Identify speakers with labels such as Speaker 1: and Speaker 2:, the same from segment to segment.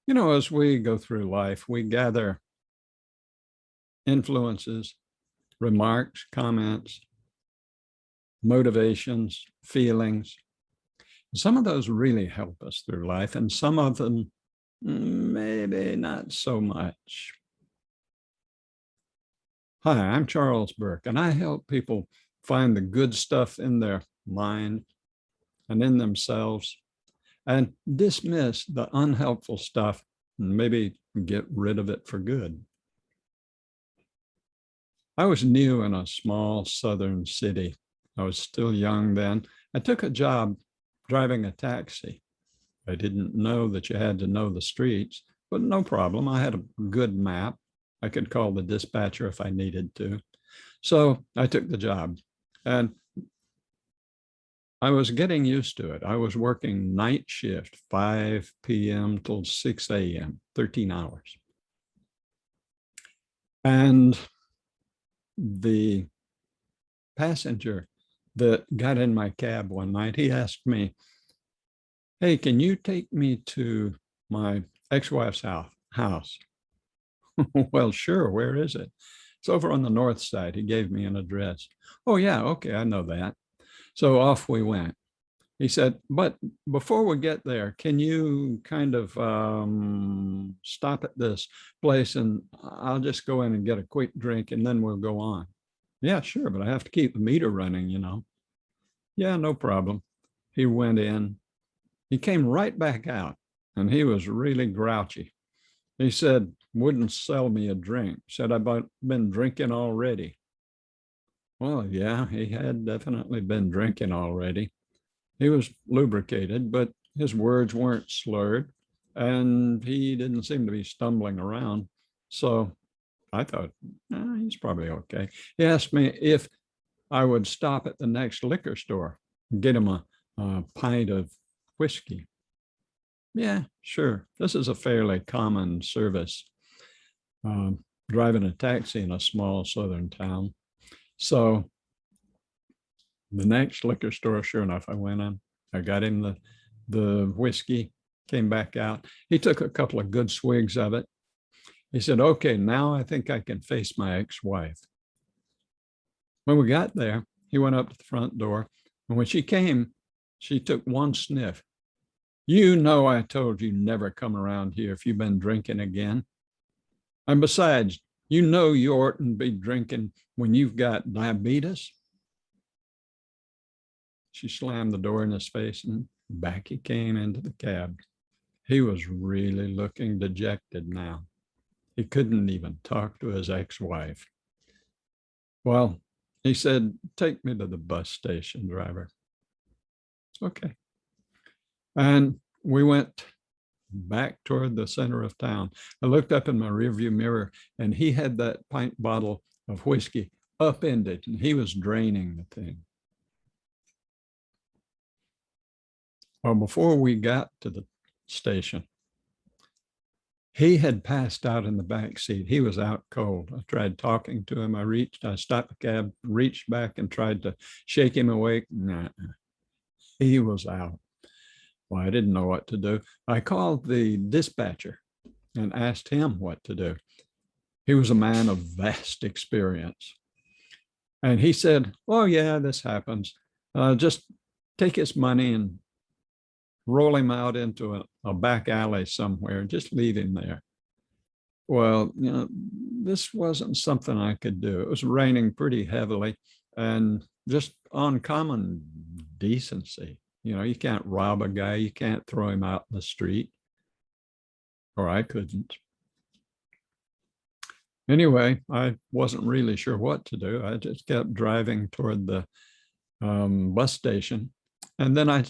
Speaker 1: You know, as we go through life, we gather influences, remarks, comments, motivations, feelings. Some of those really help us through life, and some of them maybe not so much. Hi, I'm Charles Burke, and I help people find the good stuff in their mind and in themselves and dismiss the unhelpful stuff and maybe get rid of it for good. I was new in a small southern city. I was still young then. I took a job driving a taxi. I didn't know that you had to know the streets, but no problem. I had a good map. I could call the dispatcher if I needed to. So I took the job and I was getting used to it. I was working night shift, 5 p.m. till 6 a.m., 13 hours. And the passenger that got in my cab one night, he asked me, "Hey, can you take me to my ex-wife's house?" Well, sure. Where is it? It's over on the north side. He gave me an address. Oh, yeah. Okay. I know that. So off we went. He said, "But before we get there, can you kind of stop at this place and I'll just go in and get a quick drink and then we'll go on." Yeah, sure. But I have to keep the meter running, you know. Yeah, no problem. He went in. He came right back out and he was really grouchy. He said, wouldn't sell me a drink. Said, I've been drinking already. Well, yeah, he had definitely been drinking already. He was lubricated, but his words weren't slurred and he didn't seem to be stumbling around. So I thought, he's probably okay. He asked me if I would stop at the next liquor store and get him a pint of whiskey. Yeah, sure. This is a fairly common service, driving a taxi in a small southern town. So the next liquor store, sure enough, I went in. I got him the whiskey, came back out. He took a couple of good swigs of it. He said, okay, now I think I can face my ex-wife. When we got there, he went up to the front door. And when she came, she took one sniff. You know, I told you never come around here if you've been drinking again. And besides, you know you oughtn't be drinking when you've got diabetes. She slammed the door in his face and back he came into the cab. He was really looking dejected now. He couldn't even talk to his ex-wife. Well, he said, take me to the bus station, driver. Okay. And we went back toward the center of town. I looked up in my rearview mirror and he had that pint bottle of whiskey upended and he was draining the thing. Well, before we got to the station, he had passed out in the back seat. He was out cold. I tried talking to him. I stopped the cab, reached back and tried to shake him awake. Nah, he was out. Well, I didn't know what to do. I called the dispatcher and asked him what to do. He was a man of vast experience. And he said, oh yeah, this happens. Just take his money and roll him out into a back alley somewhere, just leave him there. Well, you know, this wasn't something I could do. It was raining pretty heavily and just on common decency. You know, you can't rob a guy, you can't throw him out in the street, or I couldn't. Anyway, I wasn't really sure what to do. I just kept driving toward the bus station. And then I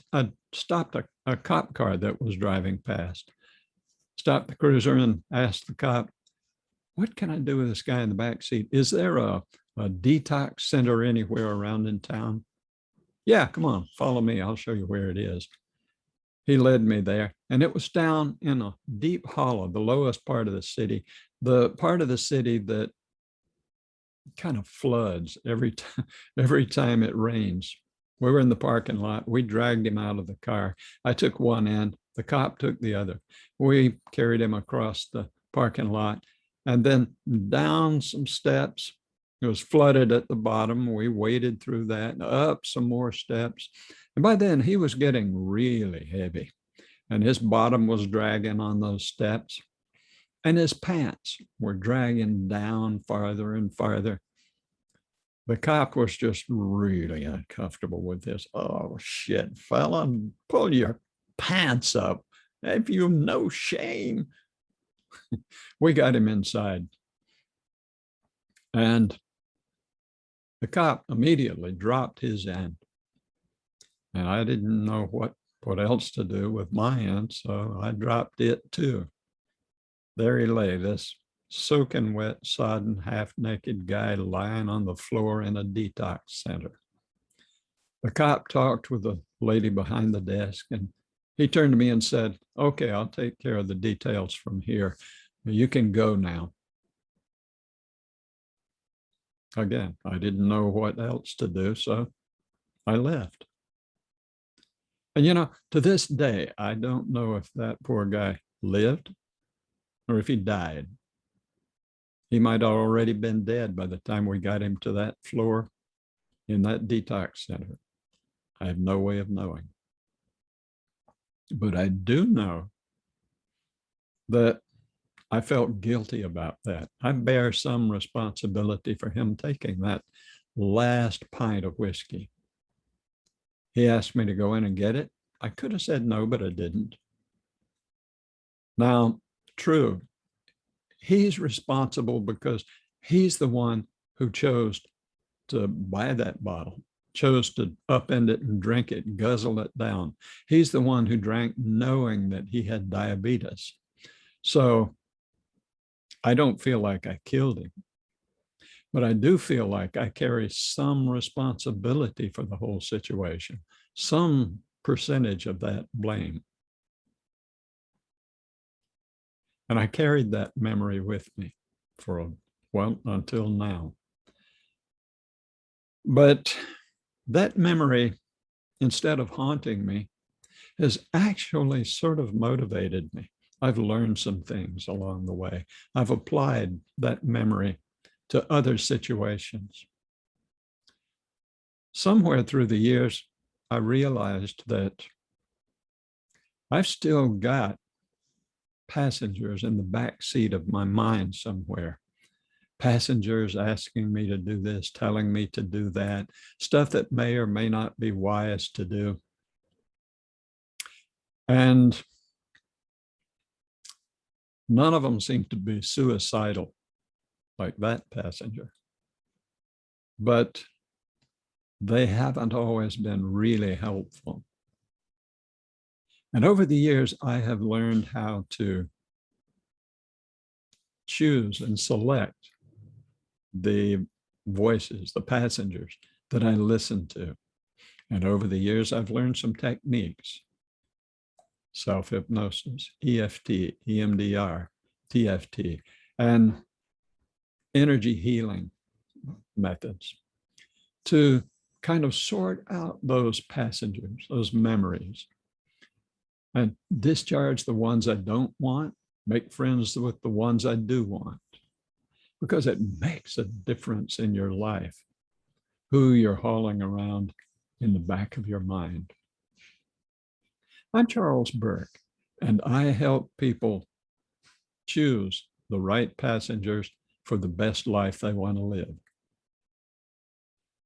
Speaker 1: stopped a cop car that was driving past, stopped the cruiser and asked the cop, what can I do with this guy in the back seat? Is there a detox center anywhere around in town? Yeah, come on, follow me. I'll show you where it is. He led me there, and it was down in a deep hollow, the lowest part of the city, the part of the city that kind of floods every time it rains. We were in the parking lot. We dragged him out of the car. I took one end. The cop took the other. We carried him across the parking lot and then down some steps. It was flooded at the bottom. We waded through that, up some more steps. And by then he was getting really heavy and his bottom was dragging on those steps and his pants were dragging down farther and farther. The cop was just really uncomfortable with this. Oh, shit, fella, pull your pants up. Have you no shame? We got him inside. And the cop immediately dropped his end. And I didn't know what else to do with my end, so I dropped it too. There he lay, this soaking wet, sodden, half-naked guy lying on the floor in a detox center. The cop talked with the lady behind the desk, and he turned to me and said, "Okay, I'll take care of the details from here. You can go now." Again, I didn't know what else to do, so I left. And you know, to this day, I don't know if that poor guy lived or if he died. He might have already been dead by the time we got him to that floor in that detox center. I have no way of knowing. But I do know that I felt guilty about that. I bear some responsibility for him taking that last pint of whiskey. He asked me to go in and get it. I could have said no, but I didn't. Now, true, he's responsible because he's the one who chose to buy that bottle, chose to upend it and drink it, guzzle it down. He's the one who drank knowing that he had diabetes. So I don't feel like I killed him, but I do feel like I carry some responsibility for the whole situation, some percentage of that blame. And I carried that memory with me for, well, until now. But that memory, instead of haunting me, has actually sort of motivated me. I've learned some things along the way. I've applied that memory to other situations. Somewhere through the years, I realized that I've still got passengers in the back seat of my mind somewhere. Passengers asking me to do this, telling me to do that, stuff that may or may not be wise to do. And none of them seem to be suicidal like that passenger. But they haven't always been really helpful. And over the years, I have learned how to choose and select the voices, the passengers that I listen to. And over the years, I've learned some techniques: self-hypnosis, EFT, EMDR, TFT, and energy healing methods to kind of sort out those passengers, those memories, and discharge the ones I don't want, make friends with the ones I do want, because it makes a difference in your life, who you're hauling around in the back of your mind. I'm Charles Burke, and I help people choose the right passengers for the best life they want to live.